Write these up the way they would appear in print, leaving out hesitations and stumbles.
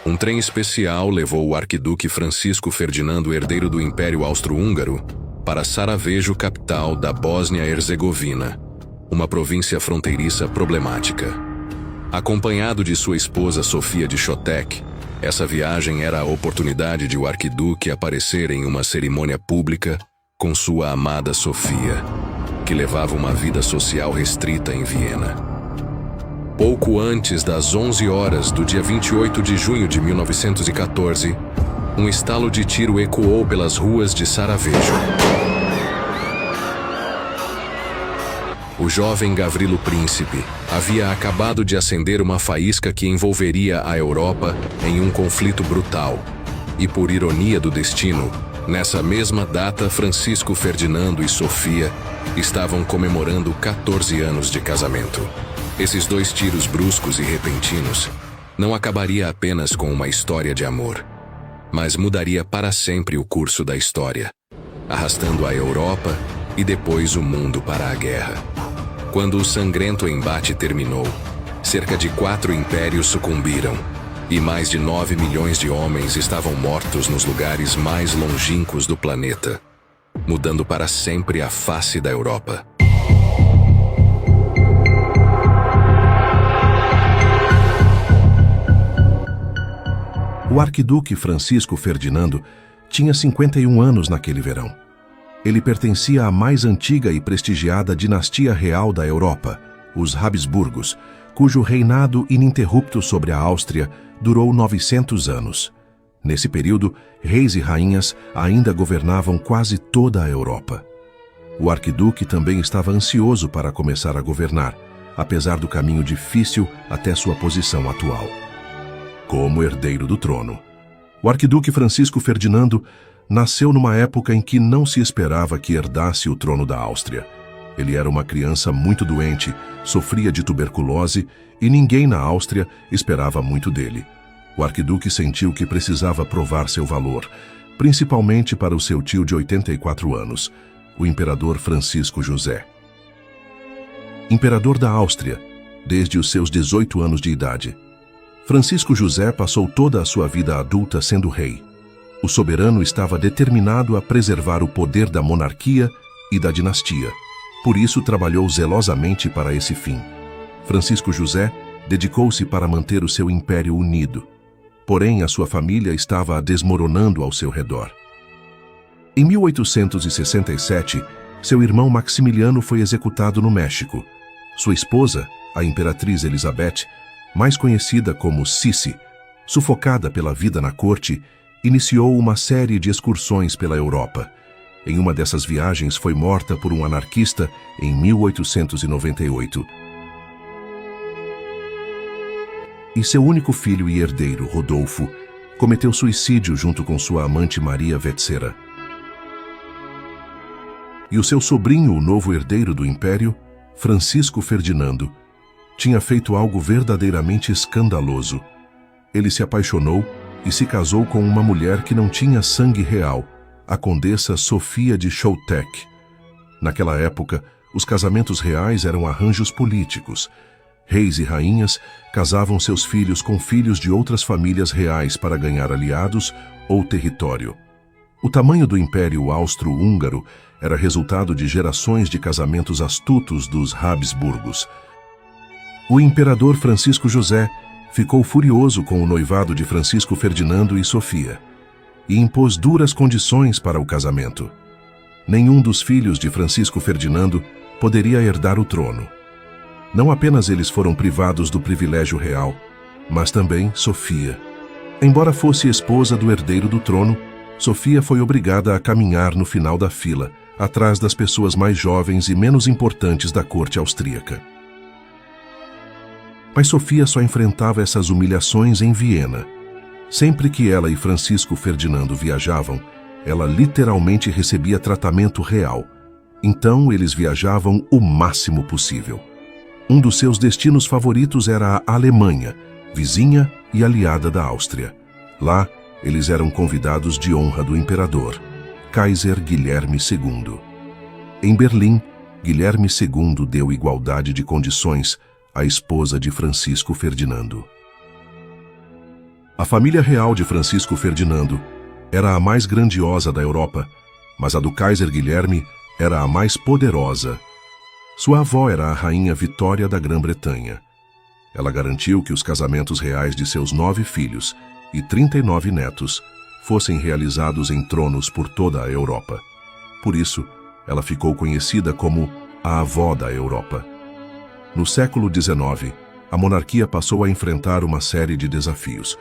Um trem especial levou o arquiduque Francisco Ferdinando, herdeiro do Império Austro-Húngaro, para Sarajevo, capital da Bósnia-Herzegovina, uma província fronteiriça problemática. Acompanhado de sua esposa Sofia de Chotek, essa viagem era a oportunidade de o arquiduque aparecer em uma cerimônia pública com sua amada Sofia, que levava uma vida social restrita em Viena. Pouco antes das 11 horas do dia 28 de junho de 1914, um estalo de tiro ecoou pelas ruas de Sarajevo. O jovem Gavrilo Príncipe havia acabado de acender uma faísca que envolveria a Europa em um conflito brutal. E por ironia do destino, nessa mesma data, Francisco Ferdinando e Sofia estavam comemorando 14 anos de casamento. Esses dois tiros bruscos e repentinos não acabaria apenas com uma história de amor, mas mudaria para sempre o curso da história, arrastando a Europa e depois o mundo para a guerra. Quando o sangrento embate terminou, cerca de 4 impérios sucumbiram, e mais de 9 milhões de homens estavam mortos nos lugares mais longínquos do planeta, mudando para sempre a face da Europa. O arquiduque Francisco Ferdinando tinha 51 anos naquele verão. Ele pertencia à mais antiga e prestigiada dinastia real da Europa, os Habsburgos, cujo reinado ininterrupto sobre a Áustria durou 900 anos. Nesse período, reis e rainhas ainda governavam quase toda a Europa. O arquiduque também estava ansioso para começar a governar, apesar do caminho difícil até sua posição atual. Como herdeiro do trono, o arquiduque Francisco Ferdinando nasceu numa época em que não se esperava que herdasse o trono da Áustria. Ele era uma criança muito doente, sofria de tuberculose e ninguém na Áustria esperava muito dele. O arquiduque sentiu que precisava provar seu valor, principalmente para o seu tio de 84 anos, o imperador Francisco José. Imperador da Áustria, desde os seus 18 anos de idade, Francisco José passou toda a sua vida adulta sendo rei. O soberano estava determinado a preservar o poder da monarquia e da dinastia. Por isso, trabalhou zelosamente para esse fim. Francisco José dedicou-se para manter o seu império unido. Porém, a sua família estava desmoronando ao seu redor. Em 1867, seu irmão Maximiliano foi executado no México. Sua esposa, a imperatriz Elizabeth, mais conhecida como Sissi, sufocada pela vida na corte, iniciou uma série de excursões pela Europa. Em uma dessas viagens foi morta por um anarquista em 1898. E seu único filho e herdeiro, Rodolfo, cometeu suicídio junto com sua amante Maria Vetsera. E o seu sobrinho, o novo herdeiro do Império, Francisco Ferdinando, tinha feito algo verdadeiramente escandaloso. Ele se apaixonou e se casou com uma mulher que não tinha sangue real, a condessa Sofia de Chotek. Naquela época, os casamentos reais eram arranjos políticos. Reis e rainhas casavam seus filhos com filhos de outras famílias reais para ganhar aliados ou território. O tamanho do Império Austro-Húngaro era resultado de gerações de casamentos astutos dos Habsburgos. O imperador Francisco José ficou furioso com o noivado de Francisco Ferdinando e Sofia e impôs duras condições para o casamento. Nenhum dos filhos de Francisco Ferdinando poderia herdar o trono. Não apenas eles foram privados do privilégio real, mas também Sofia. Embora fosse esposa do herdeiro do trono, Sofia foi obrigada a caminhar no final da fila, atrás das pessoas mais jovens e menos importantes da corte austríaca. Mas Sofia só enfrentava essas humilhações em Viena. Sempre que ela e Francisco Ferdinando viajavam, ela literalmente recebia tratamento real. Então eles viajavam o máximo possível. Um dos seus destinos favoritos era a Alemanha, vizinha e aliada da Áustria. Lá, eles eram convidados de honra do imperador, Kaiser Guilherme II. Em Berlim, Guilherme II deu igualdade de condições à esposa de Francisco Ferdinando. A família real de Francisco Ferdinando era a mais grandiosa da Europa, mas a do Kaiser Guilherme era a mais poderosa. Sua avó era a rainha Vitória da Grã-Bretanha. Ela garantiu que os casamentos reais de seus 9 filhos e 39 netos fossem realizados em tronos por toda a Europa. Por isso, ela ficou conhecida como a avó da Europa. No século XIX, a monarquia passou a enfrentar uma série de desafios.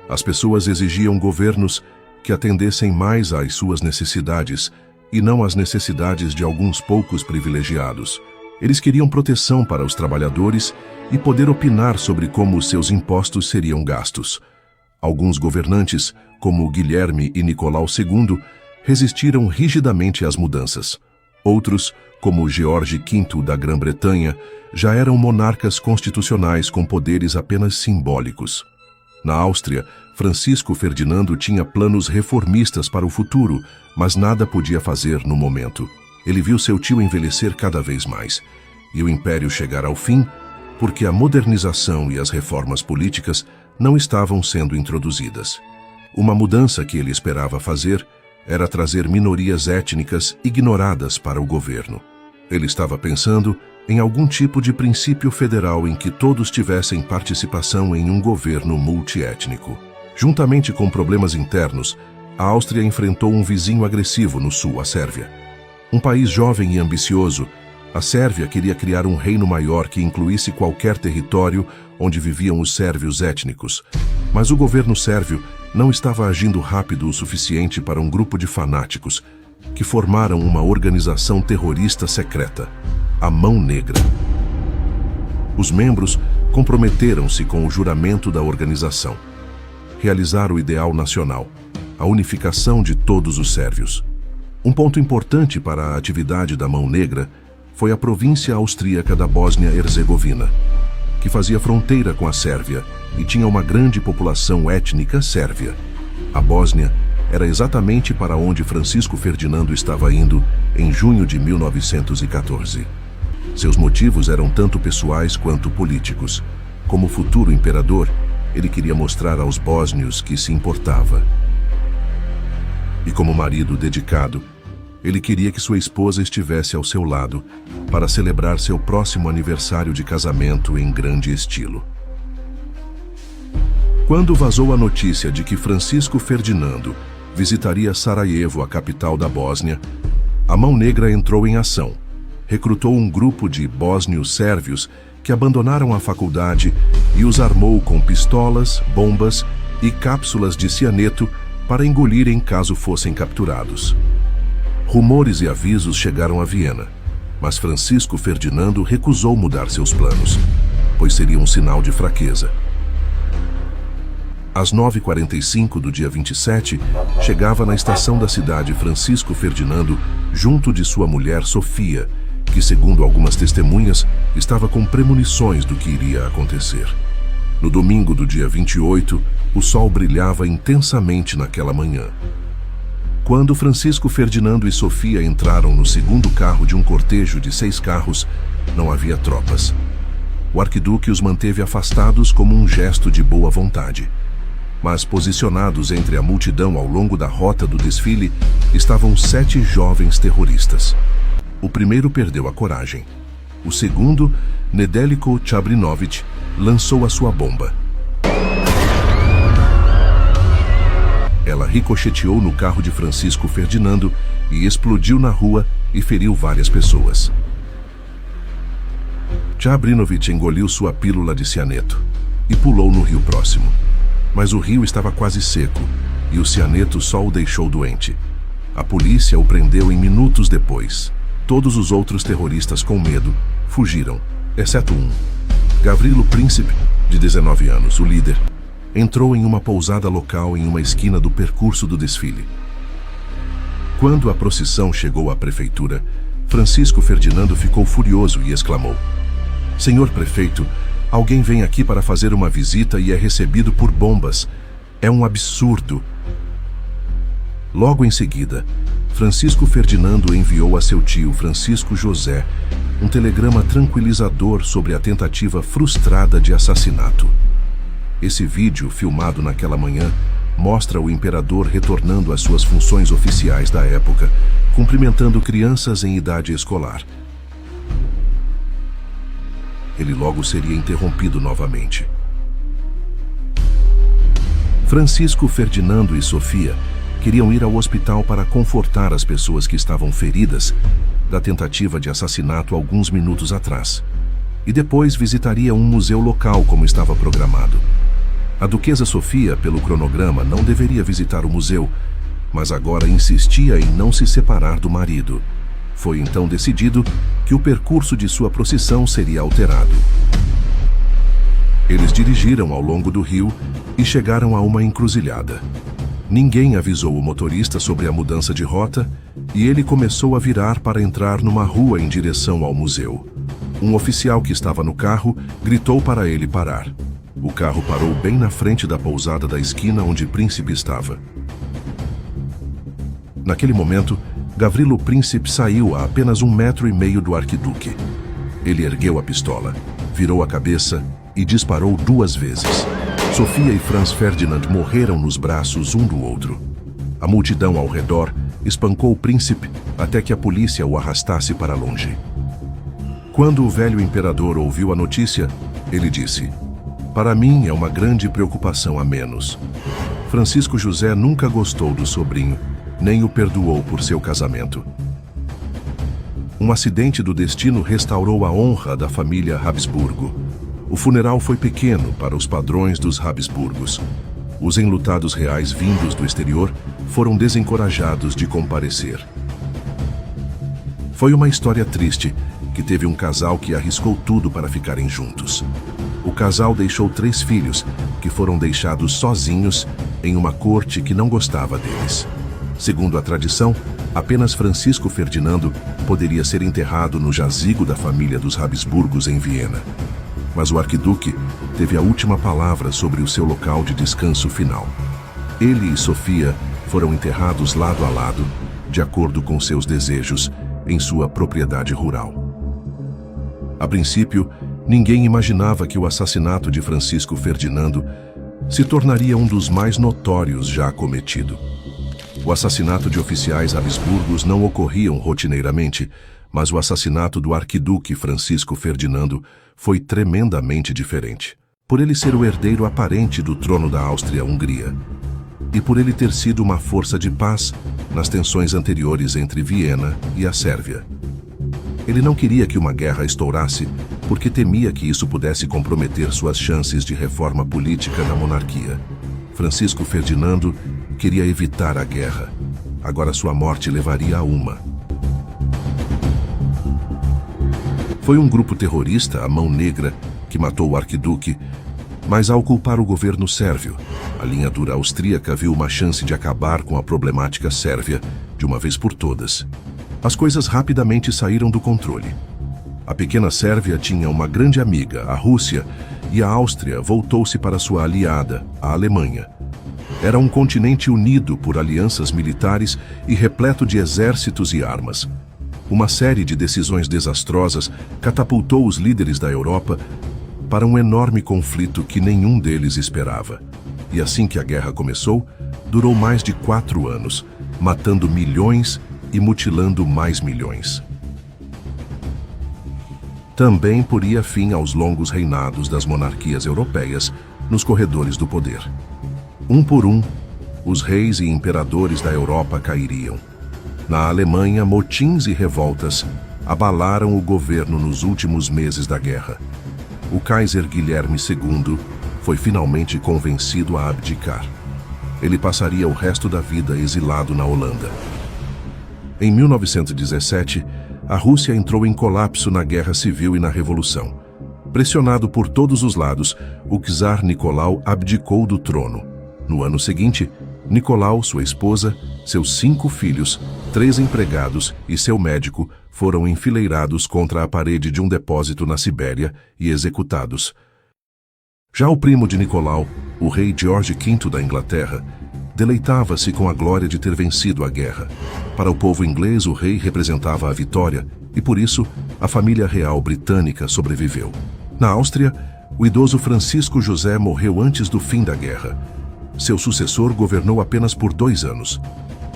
As pessoas exigiam governos que atendessem mais às suas necessidades e não às necessidades de alguns poucos privilegiados. Eles queriam proteção para os trabalhadores e poder opinar sobre como seus impostos seriam gastos. Alguns governantes, como Guilherme e Nicolau II, resistiram rigidamente às mudanças. Outros, como George V da Grã-Bretanha, já eram monarcas constitucionais com poderes apenas simbólicos. Na Áustria, Francisco Ferdinando tinha planos reformistas para o futuro, mas nada podia fazer no momento. Ele viu seu tio envelhecer cada vez mais, e o império chegar ao fim porque a modernização e as reformas políticas não estavam sendo introduzidas. Uma mudança que ele esperava fazer era trazer minorias étnicas ignoradas para o governo. Ele estava pensando em algum tipo de princípio federal em que todos tivessem participação em um governo multiétnico. Juntamente com problemas internos, a Áustria enfrentou um vizinho agressivo no sul, a Sérvia. Um país jovem e ambicioso, a Sérvia queria criar um reino maior que incluísse qualquer território onde viviam os sérvios étnicos. Mas o governo sérvio não estava agindo rápido o suficiente para um grupo de fanáticos que formaram uma organização terrorista secreta, a Mão Negra. Os membros comprometeram-se com o juramento da organização: realizar o ideal nacional, a unificação de todos os sérvios. Um ponto importante para a atividade da Mão Negra foi a província austríaca da Bósnia-Herzegovina, que fazia fronteira com a Sérvia e tinha uma grande população étnica sérvia. A Bósnia era exatamente para onde Francisco Ferdinando estava indo em junho de 1914. Seus motivos eram tanto pessoais quanto políticos. Como futuro imperador, ele queria mostrar aos bósnios que se importava. E como marido dedicado, ele queria que sua esposa estivesse ao seu lado para celebrar seu próximo aniversário de casamento em grande estilo. Quando vazou a notícia de que Francisco Ferdinando visitaria Sarajevo, a capital da Bósnia, a Mão Negra entrou em ação. Recrutou um grupo de bósnios sérvios que abandonaram a faculdade e os armou com pistolas, bombas e cápsulas de cianeto para engolirem caso fossem capturados. Rumores e avisos chegaram a Viena, mas Francisco Ferdinando recusou mudar seus planos, pois seria um sinal de fraqueza. Às 9h45 do dia 27, chegava na estação da cidade Francisco Ferdinando junto de sua mulher Sofia, que, segundo algumas testemunhas, estava com premonições do que iria acontecer. No domingo do dia 28, o sol brilhava intensamente naquela manhã. Quando Francisco Ferdinando e Sofia entraram no segundo carro de um cortejo de 6 carros, não havia tropas. O arquiduque os manteve afastados como um gesto de boa vontade. Mas posicionados entre a multidão ao longo da rota do desfile, estavam 7 jovens terroristas. O primeiro perdeu a coragem. O segundo, Nedeljko Čabrinović, lançou a sua bomba. Ela ricocheteou no carro de Francisco Ferdinando e explodiu na rua e feriu várias pessoas. Čabrinović engoliu sua pílula de cianeto e pulou no rio próximo. Mas o rio estava quase seco e o cianeto só o deixou doente. A polícia o prendeu em minutos depois. Todos os outros terroristas, com medo, fugiram, exceto um. Gavrilo Princip, de 19 anos, o líder, entrou em uma pousada local em uma esquina do percurso do desfile. Quando a procissão chegou à prefeitura, Francisco Ferdinando ficou furioso e exclamou: "Senhor prefeito, alguém vem aqui para fazer uma visita e é recebido por bombas. É um absurdo." Logo em seguida, Francisco Ferdinando enviou a seu tio Francisco José um telegrama tranquilizador sobre a tentativa frustrada de assassinato. Esse vídeo, filmado naquela manhã, mostra o imperador retornando às suas funções oficiais da época, cumprimentando crianças em idade escolar. Ele logo seria interrompido novamente. Francisco, Ferdinando e Sofia queriam ir ao hospital para confortar as pessoas que estavam feridas da tentativa de assassinato alguns minutos atrás. E depois visitaria um museu local como estava programado. A duquesa Sofia, pelo cronograma, não deveria visitar o museu, mas agora insistia em não se separar do marido. Foi então decidido que o percurso de sua procissão seria alterado. Eles dirigiram ao longo do rio e chegaram a uma encruzilhada. Ninguém avisou o motorista sobre a mudança de rota e ele começou a virar para entrar numa rua em direção ao museu. Um oficial que estava no carro gritou para ele parar. O carro parou bem na frente da pousada da esquina onde Príncipe estava. Naquele momento, Gavrilo Príncipe saiu a apenas 1,5 metros do arquiduque. Ele ergueu a pistola, virou a cabeça e disparou 2 vezes. Sofia e Franz Ferdinand morreram nos braços um do outro. A multidão ao redor espancou o príncipe até que a polícia o arrastasse para longe. Quando o velho imperador ouviu a notícia, ele disse: "Para mim é uma grande preocupação a menos." Francisco José nunca gostou do sobrinho, nem o perdoou por seu casamento. Um acidente do destino restaurou a honra da família Habsburgo. O funeral foi pequeno para os padrões dos Habsburgos. Os enlutados reais vindos do exterior foram desencorajados de comparecer. Foi uma história triste, que teve um casal que arriscou tudo para ficarem juntos. O casal deixou 3 filhos, que foram deixados sozinhos em uma corte que não gostava deles. Segundo a tradição, apenas Francisco Ferdinando poderia ser enterrado no jazigo da família dos Habsburgos em Viena. Mas o arquiduque teve a última palavra sobre o seu local de descanso final. Ele e Sofia foram enterrados lado a lado, de acordo com seus desejos, em sua propriedade rural. A princípio, ninguém imaginava que o assassinato de Francisco Ferdinando se tornaria um dos mais notórios já cometido. O assassinato de oficiais habsburgos não ocorriam rotineiramente, mas o assassinato do arquiduque Francisco Ferdinando foi tremendamente diferente. Por ele ser o herdeiro aparente do trono da Áustria-Hungria, e por ele ter sido uma força de paz nas tensões anteriores entre Viena e a Sérvia. Ele não queria que uma guerra estourasse, porque temia que isso pudesse comprometer suas chances de reforma política da monarquia. Francisco Ferdinando queria evitar a guerra. Agora sua morte levaria a uma. Foi um grupo terrorista, a Mão Negra, que matou o arquiduque, mas ao culpar o governo sérvio, a linha dura austríaca viu uma chance de acabar com a problemática sérvia de uma vez por todas. As coisas rapidamente saíram do controle. A pequena Sérvia tinha uma grande amiga, a Rússia, e a Áustria voltou-se para sua aliada, a Alemanha. Era um continente unido por alianças militares e repleto de exércitos e armas. Uma série de decisões desastrosas catapultou os líderes da Europa para um enorme conflito que nenhum deles esperava. E assim que a guerra começou, durou mais de 4 anos, matando milhões e mutilando mais milhões. Também poria fim aos longos reinados das monarquias europeias nos corredores do poder. Um por um, os reis e imperadores da Europa cairiam. Na Alemanha, motins e revoltas abalaram o governo nos últimos meses da guerra. O Kaiser Guilherme II foi finalmente convencido a abdicar. Ele passaria o resto da vida exilado na Holanda. Em 1917, a Rússia entrou em colapso na Guerra Civil e na Revolução. Pressionado por todos os lados, o czar Nicolau abdicou do trono. No ano seguinte, Nicolau, sua esposa, seus 5 filhos, 3 empregados e seu médico foram enfileirados contra a parede de um depósito na Sibéria e executados. Já o primo de Nicolau, o rei George V da Inglaterra, deleitava-se com a glória de ter vencido a guerra. Para o povo inglês, o rei representava a vitória e, por isso, a família real britânica sobreviveu. Na Áustria, O idoso Francisco José morreu antes do fim da guerra. Seu sucessor governou apenas por 2 anos.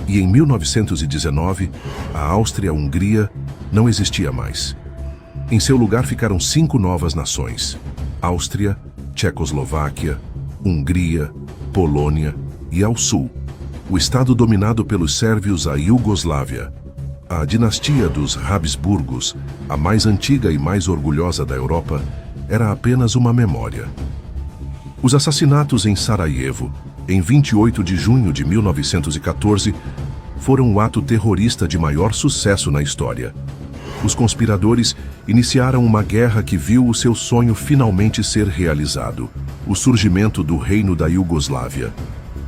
E em 1919, a Áustria-Hungria não existia mais. Em seu lugar ficaram 5 novas nações: Áustria, Tchecoslováquia, Hungria, Polônia e, ao sul, o estado dominado pelos sérvios, a Iugoslávia. A dinastia dos Habsburgos, a mais antiga e mais orgulhosa da Europa, era apenas uma memória. Os assassinatos em Sarajevo, em 28 de junho de 1914, foram o ato terrorista de maior sucesso na história. Os conspiradores iniciaram uma guerra que viu o seu sonho finalmente ser realizado: o surgimento do Reino da Iugoslávia.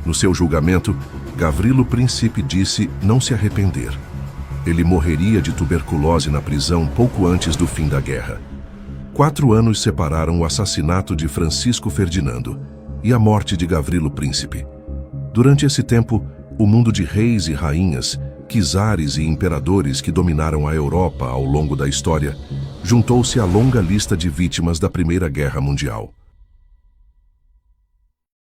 No seu julgamento, Gavrilo Princip disse não se arrepender. Ele morreria de tuberculose na prisão pouco antes do fim da guerra. 4 anos separaram o assassinato de Francisco Ferdinando e a morte de Gavrilo Princip. Durante esse tempo, o mundo de reis e rainhas, czares e imperadores que dominaram a Europa ao longo da história, juntou-se à longa lista de vítimas da Primeira Guerra Mundial.